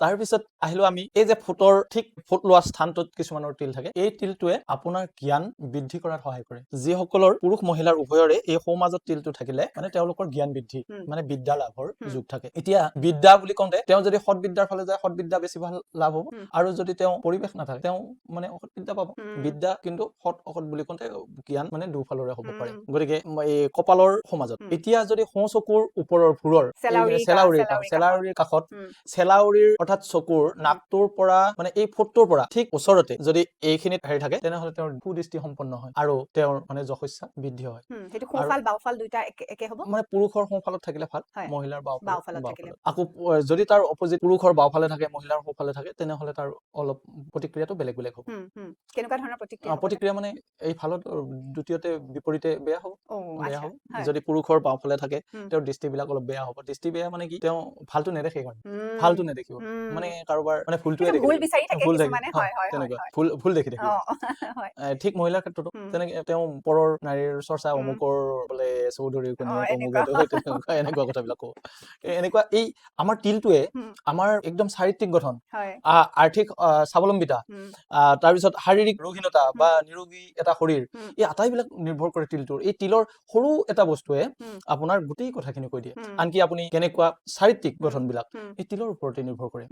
তাৰ পিছত আহিলো আমি এই যে ফুটৰ ঠিক ফুট লোৱা স্থানটোত কিছুমানৰ তিল থাকে এই তিলটোৱে আপোনাৰ জ্ঞান বৃদ্ধি কৰাত সহায় কৰে যিসকলৰ পুৰুষ মহিলাৰ উভয়ৰে এই সমাজত তিলটো থাকিলে মানে তেওঁলোকৰ জ্ঞান বৃদ্ধি মানে বিদ্যা লাভৰ যোগ থাকে এতিয়া বিদ্যা বুলি কওঁতে তেওঁ যদি সৎ বিদ্যাৰ ফালে যায় সৎ বিদ্যা বেছি ভাল লাভ হ'ব আৰু যদি তেওঁ পৰিৱেশ নাথাকে তেওঁ মানে অসৎ বিদ্যা পাব বিদ্যা কিন্তু সৎ অসৎ বুলি কওঁতে জ্ঞান মানে দুফালৰে হ'ব পাৰে গতিকে এই কপালৰ সমাজত এতিয়া যদি সোঁ চকুৰ ওপৰৰ ভুৰৰ চেলাউৰিৰ কাষত চেলাউৰিৰ অৰ্থাৎ চকুৰ নাকটোৰ পৰা মানে এই ফুটটোৰ পৰা ঠিক ওচৰতে যদি এইখিনিত হেৰি থাকে তেনেহলে তেওঁৰ সুদৃষ্টি সম্পন্ন হয় আৰু তেওঁৰ মানে যশস্যা বৃদ্ধি হয় হেতু সোঁফাল বাওফাল দুইটা একে হ'ব মানে পুৰুষৰ সোঁফালত থাকিলে ভাল মহিলাৰ বাওফালত থাকিলে আকৌ যদি তাৰ অপোজিট পুৰুষৰ বাওফালে থাকে মহিলাৰ সোঁফালে থাকে তেনেহলে তাৰ অলপ প্ৰতিক্ৰিয়াটো বেলেগ বেলেগ হ'ব কেনেকুৱা ধৰণৰ প্ৰতিক্ৰিয়া মানে এই ফালত দ্বিতীয়তে বিপৰীতে বেয়া হ'ব যদি পুৰুষৰ বাওফালে থাকে তেওঁৰ দৃষ্টিবিলাক অলপ বেয়া হ'ব দৃষ্টি বেয়া মানে কি তেওঁ ভালটো নেদেখে ভালটো নেদেখিব মানে কাৰোবাৰ মানে ভুলটোৱে দেখে ভুল দেখে তেনেকুৱা ভুল দেখি থাকিব ঠিক মহিলাৰ ক্ষেত্ৰতো তেনেকে তেওঁ পৰৰ নাৰীৰ চৰ্চা অমুকৰ বোলে চৌধুৰীৰ কন্যাক অমুকে এনেকুৱা কথাবিলাক কব এনেকুৱা এই আমাৰ তিলটোৱে আমাৰ একদম চাৰিত্ৰিক গঠন আৰ্থিক স্বাৱলম্বিতা তাৰপিছত শাৰীৰিক ৰোগহীনতা বা নিৰোগী এটা শৰীৰ এই আটাইবিলাক নিৰ্ভৰ কৰে তিলটোৰ এই তিলৰ সৰু এটা বস্তুৱে আপোনাৰ গোটেই কথাখিনি কৈ দিয়ে আনকি আপুনি কেনেকুৱা চাৰিত্ৰিক গঠনবিলাক এই তিলৰ ওপৰতে নিৰ্ভৰ কৰে